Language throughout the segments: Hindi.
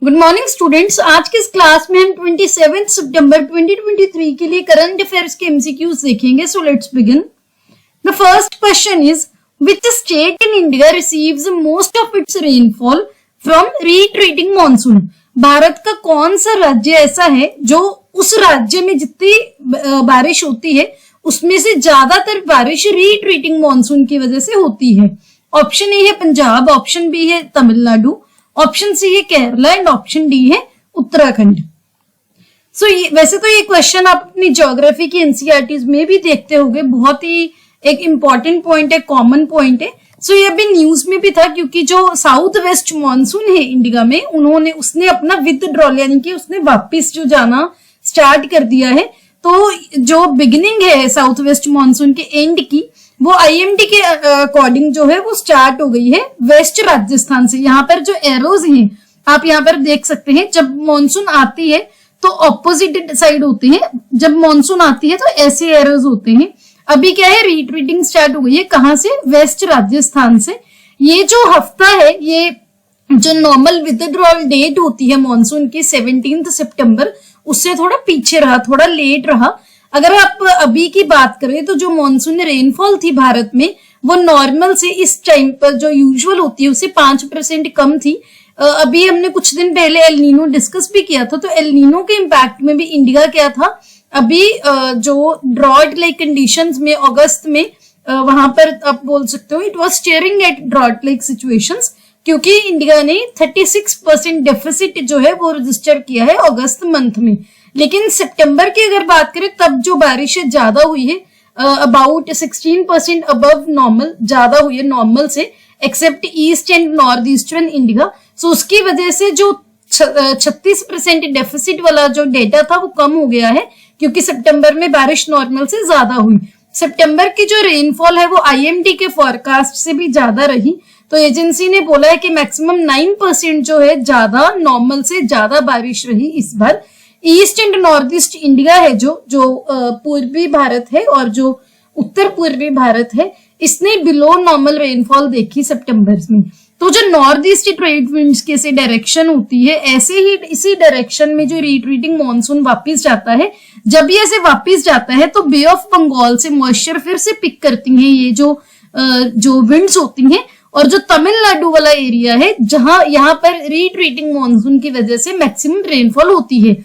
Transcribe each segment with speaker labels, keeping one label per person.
Speaker 1: Good morning students. आज के इस क्लास में हम 27 सितंबर 2023 के लिए करंट अफेयर्स के एमसीक्यूज देखेंगे। So let's begin. The first question is which state in India receives most of its rainfall from retreating monsoon. Bharat का कौन सा राज्य ऐसा है जो उस राज्य में जितनी बारिश होती है उसमें से ज्यादातर बारिश रिट्रीटिंग मॉनसून की वजह से होती है। ऑप्शन ए है पंजाब, ऑप्शन बी है तमिलनाडु, ऑप्शन सी है केरला एंड ऑप्शन डी है उत्तराखंड। सो वैसे तो ये क्वेश्चन आप अपनी ज्योग्राफी की एनसीईआरटीज में भी देखते होंगे, बहुत ही एक इंपॉर्टेंट पॉइंट है, कॉमन पॉइंट है। सो ये अभी न्यूज में भी था क्योंकि जो साउथ वेस्ट मॉनसून है इंडिया में उसने अपना विथड्रॉल यानी कि उसने वापिस जो जाना स्टार्ट कर दिया है। तो जो बिगिनिंग है साउथ वेस्ट मॉनसून के एंड की वो आईएमडी के अकॉर्डिंग जो है वो स्टार्ट हो गई है वेस्ट राजस्थान से। यहाँ पर जो एरोज हैं आप यहाँ पर देख सकते हैं, जब मॉनसून आती है तो ऑपोजिट साइड होते हैं, जब मॉनसून आती है तो ऐसे एरोज होते हैं। अभी क्या है, रिट्रीटिंग स्टार्ट हो गई है, कहां से, वेस्ट राजस्थान से। ये जो हफ्ता है, ये जो नॉर्मल विथड्रॉल डेट होती है मॉनसून की 17 सितंबर, उससे थोड़ा पीछे रहा, थोड़ा लेट रहा। अगर आप अभी की बात करें तो जो मॉनसून रेनफॉल थी भारत में वो नॉर्मल से इस टाइम पर जो यूजुअल होती है उससे 5% कम थी। अभी हमने कुछ दिन पहले एल नीनो डिस्कस भी किया था, तो एल नीनो के इम्पैक्ट में भी इंडिया क्या था, अभी जो ड्रॉट लाइक कंडीशंस में अगस्त में वहां पर आप बोल सकते हो it was steering at drought like situations, क्योंकि इंडिया ने 36% डेफिसिट जो है वो रजिस्टर किया है अगस्त मंथ में। लेकिन सितंबर की अगर बात करें तब जो बारिशें ज्यादा हुई है, अबाउट 16% अबव नॉर्मल ज्यादा हुई है नॉर्मल से, except east and north eastern India. So उसकी वजह से जो 36% डेफिसिट वाला जो डेटा था वो कम हो गया है, क्योंकि सितंबर में बारिश नॉर्मल से ज्यादा हुई। सितंबर की जो रेनफॉल है वो आईएमडी के फोरकास्ट से भी ज्यादा रही। तो एजेंसी ने बोला है कि मैक्सिमम 9% जो है ज्यादा नॉर्मल से ज्यादा बारिश रही इस बार। East and north east India है जो पूर्वी भारत है और जो उत्तर पूर्वी भारत है, इसने बिलो नॉर्मल रेनफॉल देखी सितंबर में। तो जो नॉर्थ ईस्ट ट्रेड विंड्स की ऐसे डायरेक्शन होती है, ऐसे ही इसी डायरेक्शन में जो रिट्रीटिंग मॉनसून वापस जाता है, जब ये ऐसे वापस जाता है तो बे ऑफ बंगाल से मॉइस्चर फिर से पिक करती हैं ये जो विंड्स होती हैं, और जो तमिलनाडु वाला एरिया है जहां यहाँ पर रिट्रीटिंग मॉनसून की वजह से मैक्सिमम रेनफॉल होती है।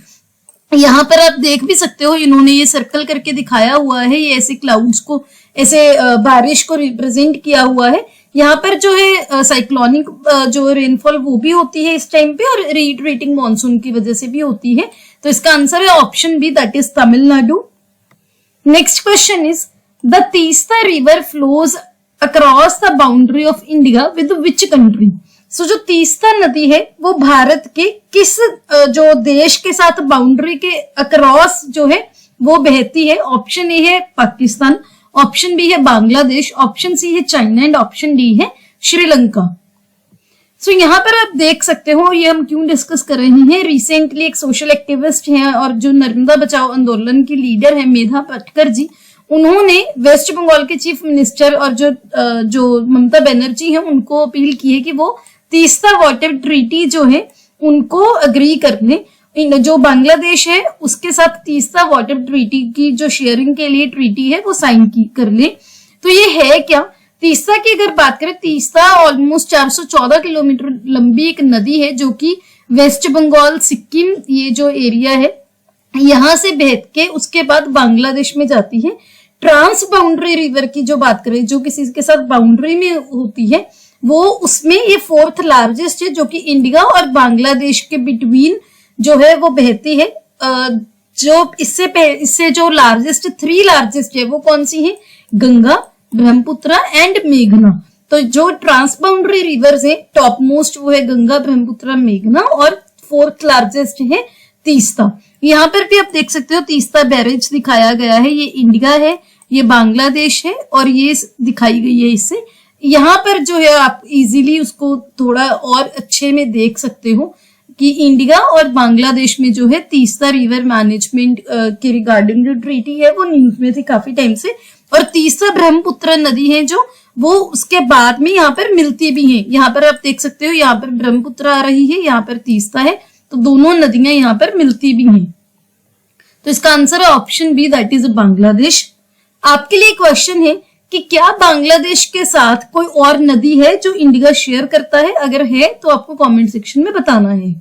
Speaker 1: यहाँ पर आप देख भी सकते हो, इन्होंने ये सर्कल करके दिखाया हुआ है, ये ऐसे क्लाउड्स को, ऐसे बारिश को रिप्रेजेंट किया हुआ है। यहाँ पर जो है साइक्लोनिक जो रेनफॉल वो भी होती है इस टाइम पे, और रिट्रीटिंग मॉनसून की वजह से भी होती है। तो इसका आंसर है option B, that is Tamil Nadu. Next question is the Teesta river flows across the boundary of India with which country. So जो तीस्ता नदी है वो भारत के किस जो देश के साथ बाउंड्री के अक्रॉस जो है वो बहती है। ऑप्शन ए है पाकिस्तान, ऑप्शन बी है बांग्लादेश, ऑप्शन सी है चाइना एंड ऑप्शन डी है श्रीलंका। सो यहाँ पर आप देख सकते हो, ये हम क्यों डिस्कस कर रहे हैं, रिसेंटली एक सोशल एक्टिविस्ट हैं और जो नर्मदा बचाओ आंदोलन की लीडर है मेधा पाटकर जी, उन्होंने वेस्ट बंगाल के चीफ मिनिस्टर और जो ममता बनर्जी हैं उनको अपील की है कि वो तीस्ता वाटर ट्रीटी जो है उनको अग्री कर ले। जो बांग्लादेश है उसके साथ तीस्ता वाटर ट्रीटी की जो शेयरिंग के लिए ट्रीटी है वो साइन कर ले। तो ये है क्या, तीस्ता की अगर बात करें, तीस्ता ऑलमोस्ट 414 किलोमीटर लंबी एक नदी है जो कि वेस्ट बंगाल, सिक्किम, ये जो एरिया है यहां से बह के उसके बाद बांग्लादेश में जाती है। ट्रांस बाउंड्री रिवर की जो बात करें, जो किसी के साथ बाउंड्री में होती है, वो उसमें ये 4th लार्जेस्ट है, जो कि इंडिया और बांग्लादेश के बिटवीन जो है वो बहती है। जो इससे जो लार्जेस्ट 3 लार्जेस्ट है वो कौन सी है, गंगा, ब्रह्मपुत्र एंड मेघना। तो जो ट्रांस बाउंड्री रिवर्स है टॉप मोस्ट वो है गंगा, ब्रह्मपुत्र, मेघना, और 4th लार्जेस्ट है तीस्ता। यहाँ पर भी आप देख सकते हो तीस्ता बैरेज दिखाया गया है, ये इंडिया है, ये बांग्लादेश है और ये दिखाई गई है इससे। यहाँ पर जो है आप इजीली उसको थोड़ा और अच्छे में देख सकते हो कि इंडिया और बांग्लादेश में जो है तीस्ता रिवर मैनेजमेंट के रिगार्डिंग जो ट्रीटी है वो न्यूज में थी काफी टाइम से। और तीस्ता ब्रह्मपुत्र नदी है जो वो उसके बाद में यहाँ पर मिलती भी हैं। यहाँ पर आप देख सकते हो, यहाँ पर ब्रह्मपुत्र आ रही है, यहाँ पर तीस्ता है, तो दोनों नदियां यहाँ पर मिलती भी हैं। तो इसका आंसर है option B, that is Bangladesh. आपके लिए क्वेश्चन है कि क्या बांग्लादेश के साथ कोई और नदी है जो इंडिया शेयर करता है? अगर है तो आपको कमेंट सेक्शन में बताना है।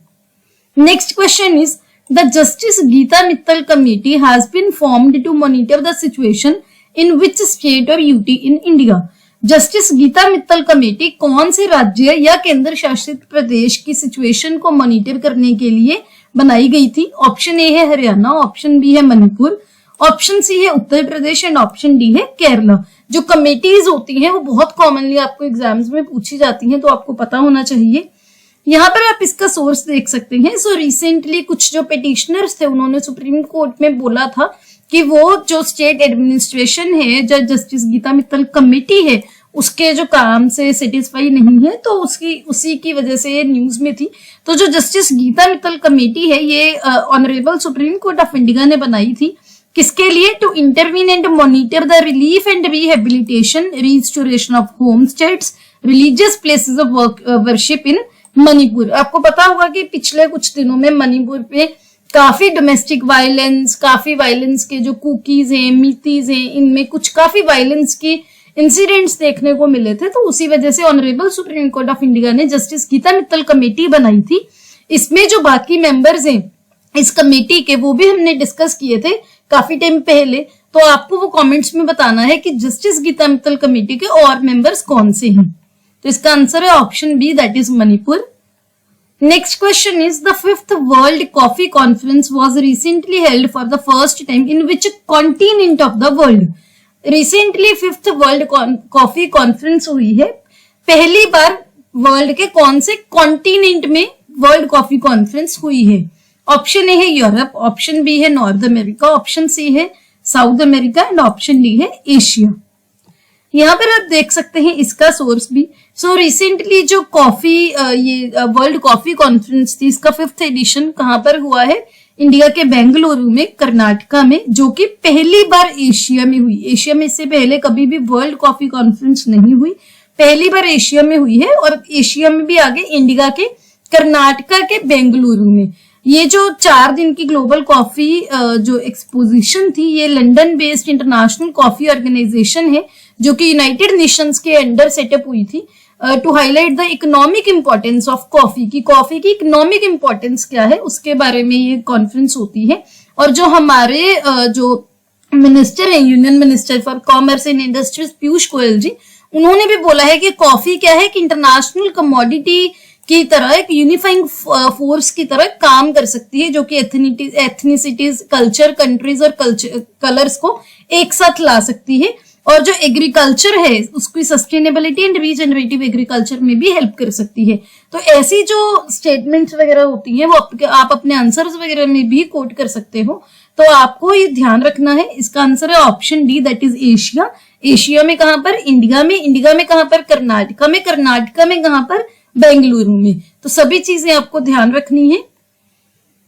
Speaker 1: Next question is the Justice Gita Mittal committee has been formed to monitor the situation in which state और UT in India. Justice Gita Mittal committee कौन से राज्य या केंद्र शासित प्रदेश की सिचुएशन को मॉनिटर करने के लिए बनाई गई थी? ऑप्शन ए है हरियाणा, ऑप्शन बी है मणिपुर, ऑप्शन सी है Uttar Pradesh and option D है केरला। जो कमेटीज होती हैं वो बहुत कॉमनली आपको एग्जाम्स में पूछी जाती हैं, तो आपको पता होना चाहिए। यहाँ पर आप इसका सोर्स देख सकते हैं। सो रिसेंटली कुछ जो पिटिशनर्स थे उन्होंने सुप्रीम कोर्ट में बोला था कि वो जो स्टेट एडमिनिस्ट्रेशन है, जो जस्टिस गीता मित्तल कमेटी है, उसके जो काम से सेटिस्फाई नहीं है, तो उसी की वजह से ये न्यूज में थी। तो जो जस्टिस गीता मित्तल कमेटी है ये honourable supreme court of India ने बनाई थी। किसके लिए? To intervene and monitor the relief and rehabilitation, restoration of home states, religious places of worship in Manipur. आपको पता होगा कि पिछले कुछ दिनों में मणिपुर पे काफी डोमेस्टिक वायलेंस, काफी वायलेंस के जो कुकीज हैं, मीतीज हैं, इनमें कुछ काफी वायलेंस के इंसिडेंट्स देखने को मिले थे। तो उसी वजह से honourable supreme court of India ने जस्टिस गीता मित्तल कमेटी बनाई थी। इसमें जो बाकी मेंबर्स हैं इस कमेटी के, वो भी हमने डिस्कस किए थे काफी टाइम पहले। तो आपको वो कमेंट्स में बताना है कि जस्टिस गीता मित्तल कमेटी के और मेंबर्स कौन से हैं। तो इसका आंसर है option B, that is Manipur. Next question is the 5th World Coffee Conference was recently held for the first time in which continent of the world? Recently 5th World Coffee Conference हुई है। पहली बार वर्ल्ड के कौन से कॉन्टिनेंट में वर्ल्ड कॉफी कॉन्फ्रेंस हुई है? ऑप्शन ए है यूरोप, ऑप्शन बी है नॉर्थ अमेरिका, ऑप्शन सी है south America and option D है एशिया। यहाँ पर आप देख सकते हैं इसका सोर्स भी। सो रिसेंटली जो कॉफी ये वर्ल्ड कॉफी कॉन्फ्रेंस थी, इसका 5th एडिशन कहाँ पर हुआ है? इंडिया के बेंगलुरु में, कर्नाटका में, जो कि पहली बार एशिया में हुई। एशिया में इससे पहले कभी भी वर्ल्ड कॉफी कॉन्फ्रेंस नहीं हुई, पहली बार एशिया में हुई है। और एशिया में भी आगे इंडिया के कर्नाटका के बेंगलुरु में। ये जो 4 दिन की ग्लोबल कॉफी जो एक्सपोजिशन थी, ये London based international coffee organisation है, जो कि यूनाइटेड नेशंस के अंडर सेटअप हुई थी to highlight the economic importance of coffee की। कॉफी की इकोनॉमिक इंपॉर्टेंस क्या है उसके बारे में ये कॉन्फ्रेंस होती है। और जो हमारे जो मिनिस्टर है, union minister for commerce and industries Piyush Goyal ji, उन्होंने भी बोला है कि कॉफी क्या है कि इंटरनेशनल कमोडिटी की तरह, एक यूनिफाइंग फोर्स की तरह काम कर सकती है, जो कि एथनिसिटीज, कल्चर, कंट्रीज और कलर्स को एक साथ ला सकती है। और जो एग्रीकल्चर है उसकी सस्टेनेबिलिटी एंड रीजनरेटिव एग्रीकल्चर में भी हेल्प कर सकती है। तो ऐसी जो स्टेटमेंट्स वगैरह होती हैं वो आप अपने आंसर्स वगैरह में भी कोट कर सकते हो। तो आपको ये ध्यान रखना है। इसका आंसर है option D, that is Asia. Asia में कहां पर? इंडिया में। इंडिया में कहां पर? कर्नाटका में। कर्नाटका में कहां पर? बेंगलुरु में। तो सभी चीजें आपको ध्यान रखनी है।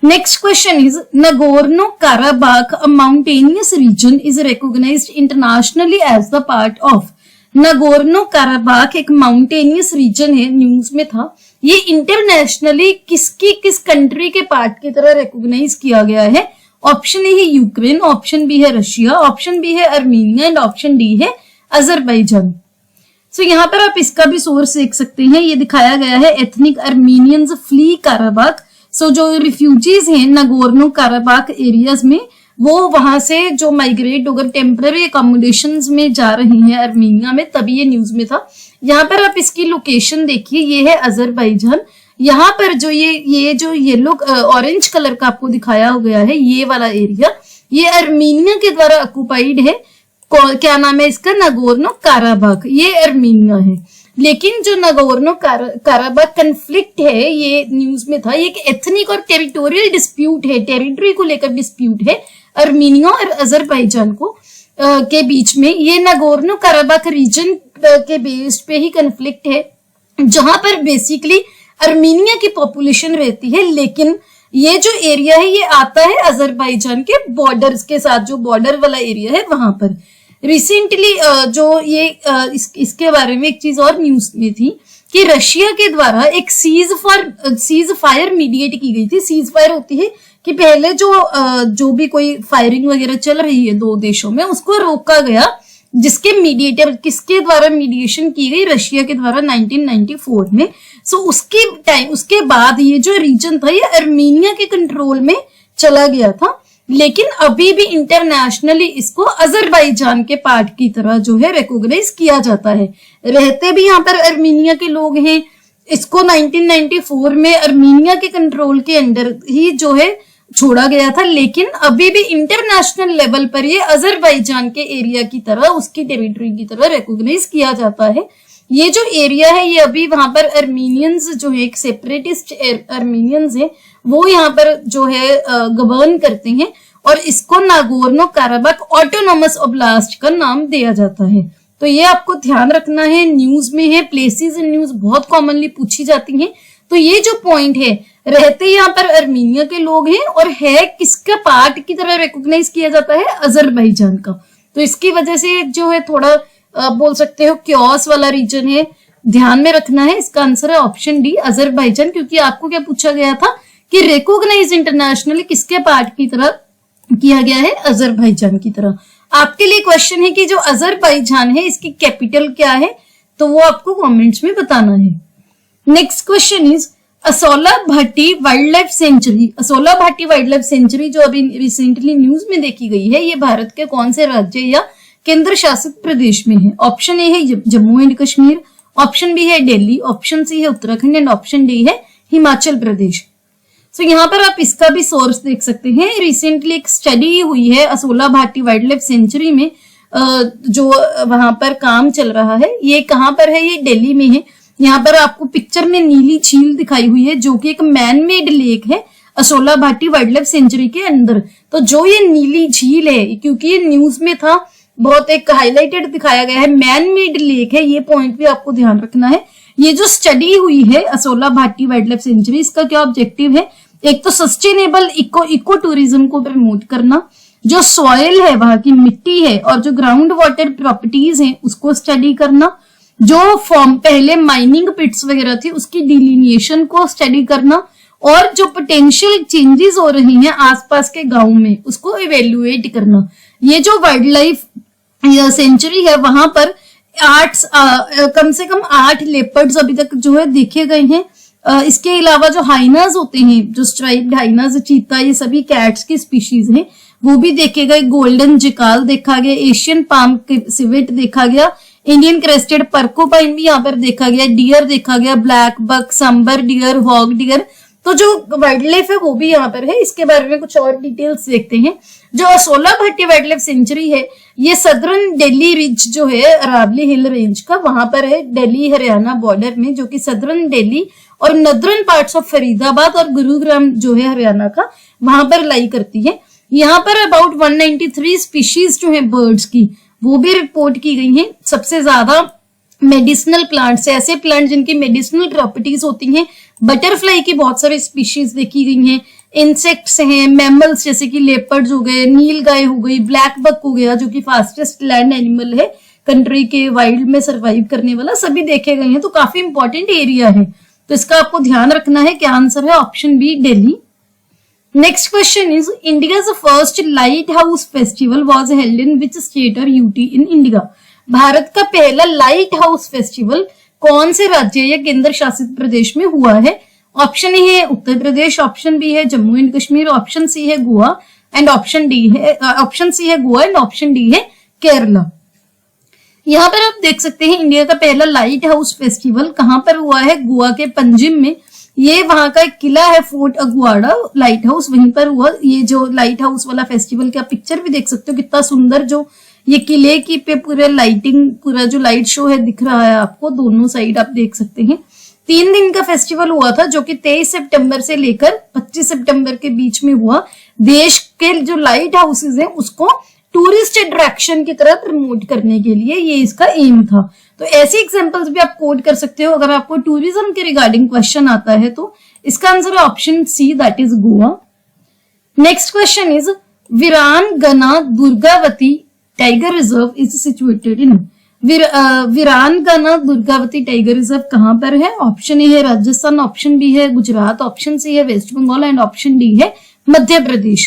Speaker 1: Next question is Nagorno-Karabakh, a mountainous region, is recognized internationally as the part of। Nagorno-Karabakh एक माउंटेनियस रीजन है, न्यूज में था। ये इंटरनेशनली किस कंट्री के पार्ट की तरह रिकॉग्नाइज किया गया है? ऑप्शन ए है यूक्रेन, ऑप्शन बी है रशिया, ऑप्शन बी है अर्मीनिया एंड ऑप्शन डी है अजरबैजान। सो यहाँ पर आप इसका भी सोर्स देख सकते हैं। ये दिखाया गया है एथनिक अर्मीनियंस फ्ली काराबाक। सो जो रिफ्यूजीज हैं नागोर्नो काराबाक एरियाज में, वो वहां से जो माइग्रेट होकर टेम्पररी अकोमोडेशंस में जा रही हैं अर्मीनिया में, तभी ये न्यूज में था। यहाँ पर आप इसकी लोकेशन देखिए, ये है अजरबैजान। यहाँ पर जो ये जो येलो ऑरेंज कलर का आपको दिखाया गया है, ये वाला एरिया, ये अर्मीनिया के द्वारा ऑक्युपाइड है। क्या नाम है इसका? नागोर्नो काराबाक। ये अर्मीनिया है। लेकिन जो नागोर्नो काराबाक कन्फ्लिक्ट है, ये न्यूज में था, ये एक एथनिक और टेरिटोरियल डिस्प्यूट है, टेरिटरी को लेकर डिस्प्यूट है अर्मीनिया और अजरबैजान को के बीच में। ये नागोर्नो काराबाक रीजन के बेस्ड पे ही कन्फ्लिक्ट है, जहां पर बेसिकली अर्मीनिया की पॉपुलेशन रहती है। लेकिन ये जो एरिया है ये आता है अजरबैजान के बॉर्डर्स के साथ, जो बॉर्डर वाला एरिया है वहां पर। रिसेंटली जो ये इसके बारे में एक चीज और न्यूज में थी कि रशिया के द्वारा एक सीज फायर मीडिएट की गई थी। सीज फायर होती है कि पहले जो भी कोई फायरिंग वगैरह चल रही है दो देशों में, उसको रोका गया, जिसके मीडिएटर किसके द्वारा मीडिएशन की गई, रशिया के द्वारा 1994 में। सो उसके बाद ये जो रीजन था ये अर्मीनिया के कंट्रोल में चला गया था, लेकिन अभी भी इंटरनेशनली इसको अजरबैजान के पार्ट की तरह जो है रिकॉग्नाइज किया जाता है। रहते भी यहाँ पर अर्मीनिया के लोग हैं। इसको 1994 में अर्मीनिया के कंट्रोल के अंडर ही जो है छोड़ा गया था, लेकिन अभी भी इंटरनेशनल लेवल पर ये अजरबैजान के एरिया की तरह, उसकी टेरिटरी की तरह रिकॉग्नाइज किया जाता है। ये जो एरिया है ये अभी वहां पर अर्मीनियंस जो है, एक सेपरेटिस्ट अर्मीनियंस है, वो यहाँ पर जो है गवर्न करते हैं और इसको नागोर्नो काराबाख ऑटोनोमस ओब्लास्ट का नाम दिया जाता है। तो ये आपको ध्यान रखना है, न्यूज में है, प्लेसेस इन न्यूज बहुत कॉमनली पूछी जाती हैं। तो ये जो पॉइंट है, रहते यहाँ पर अर्मीनिया के लोग हैं और है किसका पार्ट की तरह रिकॉग्नाइज किया जाता है, अजरबैजान का। तो इसकी वजह से जो है थोड़ा बोल सकते हो क्योस वाला रीजन है, ध्यान में रखना है। इसका आंसर है ऑप्शन डी, अजरबैजान, क्योंकि आपको क्या पूछा गया था कि रिकॉग्नाइज इंटरनेशनली किसके पार्ट की तरह किया गया है, अजरबैजान की तरह। आपके लिए क्वेश्चन है कि जो अजरबैजान है इसकी कैपिटल क्या है, तो वो आपको कमेंट्स में बताना है। Next question is Asola Bhati wild life sanctuary. Asola Bhati wild life sanctuary जो अभी रिसेंटली न्यूज में देखी गई है, ये भारत के कौन से राज्य या केंद्र शासित प्रदेश में है? ऑप्शन ए है Jammu and Kashmir, option B है दिल्ली, ऑप्शन सी है उत्तराखंड एंड ऑप्शन डी है हिमाचल प्रदेश। सो यहाँ पर आप इसका भी सोर्स देख सकते हैं। रिसेंटली एक स्टडी हुई है Asola Bhati wild life sanctuary में, जो वहां पर काम चल रहा है। ये कहाँ पर है? ये दिल्ली में है। यहाँ पर आपको पिक्चर में नीली झील दिखाई हुई है जो कि एक मैन मेड लेक है Asola Bhati wild life sanctuary के अंदर। तो जो ये नीली झील है, क्योंकि ये न्यूज में था, बहुत एक हाईलाइटेड दिखाया गया है, मैन मेड लेक है, ये पॉइंट भी आपको ध्यान रखना है। ये जो स्टडी हुई है Asola Bhati wild life sanctuary, इसका क्या ऑब्जेक्टिव है? एक तो सस्टेनेबल इको टूरिज्म को प्रमोट करना, जो सॉइल है वहां की मिट्टी है और जो ग्राउंड वाटर प्रॉपर्टीज हैं उसको स्टडी करना, जो फॉर्म पहले माइनिंग पिट्स वगैरह थी उसकी डिलिनिएशन को स्टडी करना, और जो पोटेंशियल चेंजेस हो रही हैं आसपास के गांव में उसको इवेल्युएट करना। ये जो वाइल्ड लाइफ सेंचुरी है वहां पर कम से कम 8 लेपर्ड्स अभी तक जो है देखे गए हैं। इसके अलावा जो हाइनास होते हैं, जो स्ट्राइप्ड हाइनास, चीता, ये सभी कैट्स की स्पीशीज हैं, वो भी देखे गए। गोल्डन जिकाल देखा गया, एशियन पाम सिवेट देखा गया, इंडियन क्रेस्टेड पर्कोपाइन भी यहाँ पर देखा गया, डियर देखा गया, black buck, sambar deer, hog deer. तो जो वाइल्ड लाइफ है वो भी यहाँ पर है। इसके बारे में कुछ और डिटेल्स देखते हैं। जो Asola Bhati wild life sanctuary है ये सदर्न दिल्ली रिज जो है अरावली हिल रेंज का, वहां पर है दिल्ली हरियाणा बॉर्डर में, जो कि सदर्न दिल्ली और नदरन पार्ट्स ऑफ फरीदाबाद और गुरुग्राम जो है हरियाणा का, वहां पर लाई करती है। यहाँ पर अबाउट 193 स्पीशीज जो है बर्ड्स की वो भी रिपोर्ट की गई हैं। सबसे ज्यादा मेडिसिनल प्लांट्स, ऐसे प्लांट जिनकी मेडिसिनल प्रॉपर्टीज होती हैं, बटरफ्लाई की बहुत सारी स्पीशीज देखी गई हैं, इंसेक्ट्स हैं, मैमल्स जैसे कि लेपर्ड्स हो गए, नील गाय हो गई, ब्लैक बक हो गया जो कि फास्टेस्ट लैंड एनिमल है कंट्री के, वाइल्ड में सरवाइव करने वाला, सभी देखे गए हैं। तो काफी इंपॉर्टेंट एरिया है, तो इसका आपको ध्यान रखना है। क्या आंसर है? Option B, Delhi. Next question is India's first lighthouse festival was held in which state और यूटी इन इंडिया। भारत का पहला लाइट हाउस फेस्टिवल कौन से राज्य या केंद्र शासित प्रदेश में हुआ है? ऑप्शन ए है उत्तर प्रदेश, ऑप्शन बी है Jammu and Kashmir, option C है गोवा एंड ऑप्शन डी है ऑप्शन सी है गोवा एंड ऑप्शन डी है केरला। यहाँ पर आप देख सकते हैं इंडिया का पहला लाइट हाउस फेस्टिवल कहाँ पर हुआ है? गोवा के पंजिम में। ये वहां का एक किला है फोर्ट अगवाड़ा लाइट हाउस, वहीं पर हुआ। ये जो लाइट हाउस वाला फेस्टिवल का पिक्चर भी देख सकते हो, कितना सुंदर जो ये किले की पे पूरे लाइटिंग, पूरा जो लाइट शो है दिख रहा है आपको, दोनों साइड आप देख सकते हैं। 3 दिन का फेस्टिवल हुआ था जो कि 23 सितंबर से लेकर 25 सितंबर के बीच में हुआ। देश के जो लाइट हाउसेज हैं उसको टूरिस्ट अट्रैक्शन की तरह प्रमोट करने के लिए ये इसका एम था। तो ऐसे एग्जांपल्स भी आप कोट कर सकते हो अगर आपको टूरिज्म के रिगार्डिंग क्वेश्चन आता है तो। इसका आंसर है option C, that is Goa. Next question is Veerangana Durgavati tiger reserve is situated in? Veerangana Durgavati tiger reserve कहां पर है? ऑप्शन ए है राजस्थान, ऑप्शन बी है गुजरात, ऑप्शन सी है West Bengal and option D है मध्य प्रदेश।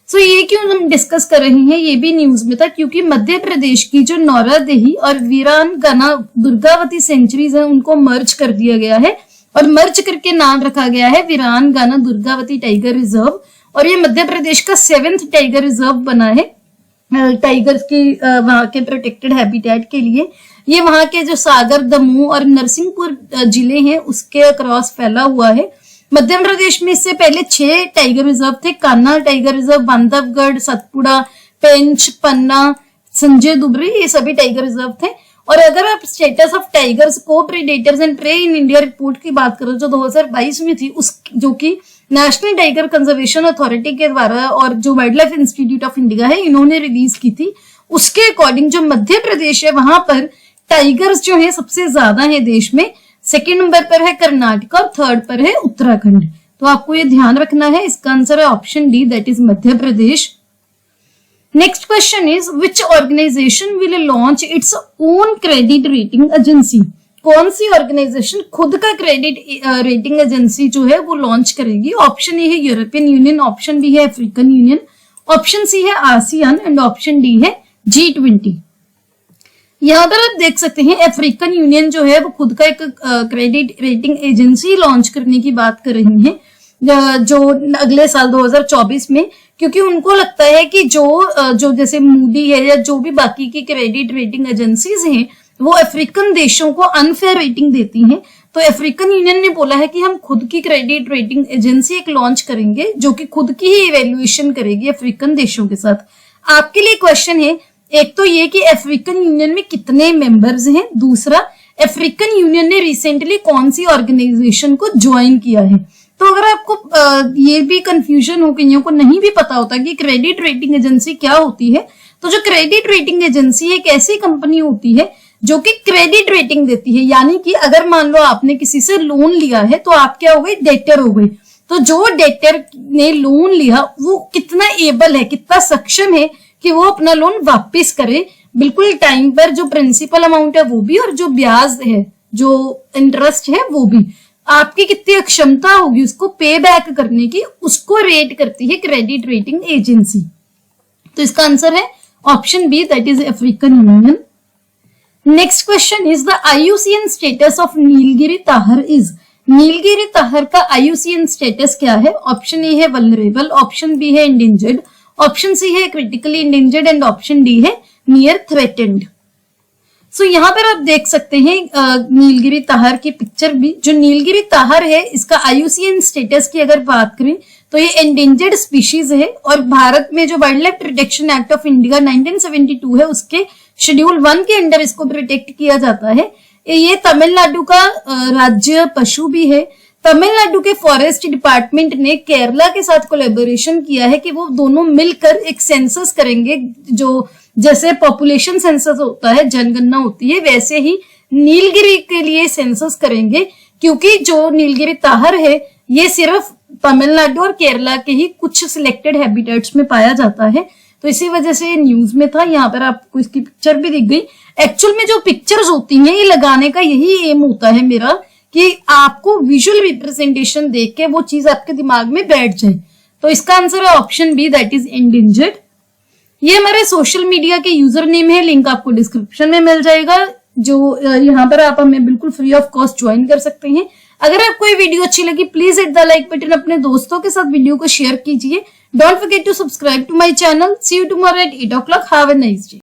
Speaker 1: सो ये क्यों हम डिस्कस कर रहे हैं, ये भी न्यूज में था क्योंकि मध्य प्रदेश की जो नौरादेही और वीरानगाना दुर्गावती सेंचुरीज है उनको मर्ज कर दिया गया है और मर्ज करके नाम रखा गया है वीरानगाना दुर्गावती टाइगर रिजर्व। और ये मध्य प्रदेश का 7th टाइगर रिजर्व बना है टाइगर्स की वहां के प्रोटेक्टेड हैबिटेट के लिए। ये वहां के जो सागर, दमोह और नरसिंहपुर जिले हैं उसके अक्रॉस फैला हुआ है। मध्य प्रदेश में इससे पहले 6 टाइगर रिजर्व थे, कान्हा टाइगर रिजर्व, बांधवगढ़, सतपुड़ा, पेंच, पन्ना, संजय दुबरी, ये सभी टाइगर रिजर्व थे। और अगर आप स्टेटस ऑफ टाइगर्स को predators and prey in India report की बात करो जो 2022 में थी, उस जो कि नेशनल टाइगर कंजर्वेशन अथॉरिटी के द्वारा और जो wild life institute of India है इन्होंने रिलीज की थी, उसके अकॉर्डिंग जो मध्य प्रदेश है वहां पर टाइगर्स जो है सबसे ज्यादा है देश में। 2nd नंबर पर है कर्नाटक और 3rd पर है उत्तराखंड। तो आपको ये ध्यान रखना है, इसका आंसर है option D, that is Madhya Pradesh. Next question is which organisation will launch its own credit rating agency? कौन सी ऑर्गेनाइजेशन खुद का क्रेडिट रेटिंग एजेंसी जो है वो लॉन्च करेगी? ऑप्शन ए है यूरोपियन यूनियन, ऑप्शन बी है अफ्रीकन यूनियन, ऑप्शन सी है आसियान एंड ऑप्शन डी है G20। यहाँ पर आप देख सकते हैं अफ्रीकन यूनियन जो है वो खुद का एक क्रेडिट रेटिंग एजेंसी लॉन्च करने की बात कर रही है जो अगले साल 2024 में, क्योंकि उनको लगता है कि जो जैसे मूडी है या जो भी बाकी की क्रेडिट रेटिंग एजेंसीज हैं वो अफ्रीकन देशों को अनफेयर रेटिंग देती हैं। तो अफ्रीकन यूनियन ने बोला है कि हम खुद की क्रेडिट रेटिंग एजेंसी एक लॉन्च करेंगे जो कि खुद की ही इवेल्युएशन करेगी अफ्रीकन देशों के साथ। आपके लिए क्वेश्चन है, एक तो ये कि अफ्रीकन यूनियन में कितने मेंबर्स हैं, दूसरा अफ्रीकन यूनियन ने रिसेंटली कौन सी ऑर्गेनाइजेशन को ज्वाइन किया है। तो अगर आपको ये भी कंफ्यूजन हो, कईयों को नहीं भी पता होता कि क्रेडिट रेटिंग एजेंसी क्या होती है, तो जो क्रेडिट रेटिंग एजेंसी एक ऐसी कंपनी होती है जो कि क्रेडिट रेटिंग देती है। यानी कि अगर मान लो आपने किसी से लोन लिया है तो आप क्या हो गए, डेटर हो गए। तो जो डेटर ने लोन लिया वो कितना एबल है, कितना सक्षम है कि वो अपना लोन वापस करे बिल्कुल टाइम पर, जो प्रिंसिपल अमाउंट है वो भी और जो ब्याज है, जो इंटरेस्ट है वो भी, आपकी कितनी क्षमता होगी उसको पे बैक करने की, उसको रेट करती है क्रेडिट रेटिंग एजेंसी। तो इसका आंसर है option B, that is African Union. Next question is the IUCN status of Nilgiri tahr is? Nilgiri tahr का IUCN स्टेटस क्या है? ऑप्शन ए है वल्नरेबल, ऑप्शन बी है इंडेंजर्ड, ऑप्शन सी है critically endangered and option D है नियर थ्रेटेंड। सो यहाँ पर आप देख सकते हैं नीलगिरी ताहर की पिक्चर भी। जो नीलगिरी ताहर है इसका IUCN स्टेटस की अगर बात करें तो ये एंडेंजर्ड स्पीशीज है और भारत में जो wild life protection act of India 1972 है उसके शेड्यूल 1 के अंडर इसको प्रोटेक्ट किया जाता है। ये तमिलनाडु का राज्य पशु भी है। तमिलनाडु के फॉरेस्ट डिपार्टमेंट ने केरला के साथ कोलैबोरेशन किया है कि वो दोनों मिलकर एक सेंसस करेंगे, जो जैसे पॉपुलेशन सेंसस होता है, जनगणना होती है, वैसे ही नीलगिरी के लिए सेंसस करेंगे। क्योंकि जो नीलगिरी ताहर है ये सिर्फ तमिलनाडु और केरला के ही कुछ सिलेक्टेड हैबिटेट्स में पाया जाता है, तो इसी वजह से ये न्यूज में था। यहाँ पर आपको इसकी पिक्चर भी दिख गई। एक्चुअल में जो पिक्चर्स होती हैं ये लगाने का यही एम होता है मेरा कि आपको विजुअल रिप्रेजेंटेशन देख के वो चीज आपके दिमाग में बैठ जाए। तो इसका आंसर है option B, that is endangered. ये हमारे सोशल मीडिया के यूजर नेम है, लिंक आपको डिस्क्रिप्शन में मिल जाएगा, जो यहाँ पर आप हमें बिल्कुल फ्री ऑफ कॉस्ट ज्वाइन कर सकते हैं। अगर आपको ये वीडियो अच्छी लगी please hit the like button, अपने दोस्तों के साथ वीडियो को शेयर कीजिए। Don't forget to subscribe to my channel. See you tomorrow at 8 o'clock। Have a nice day.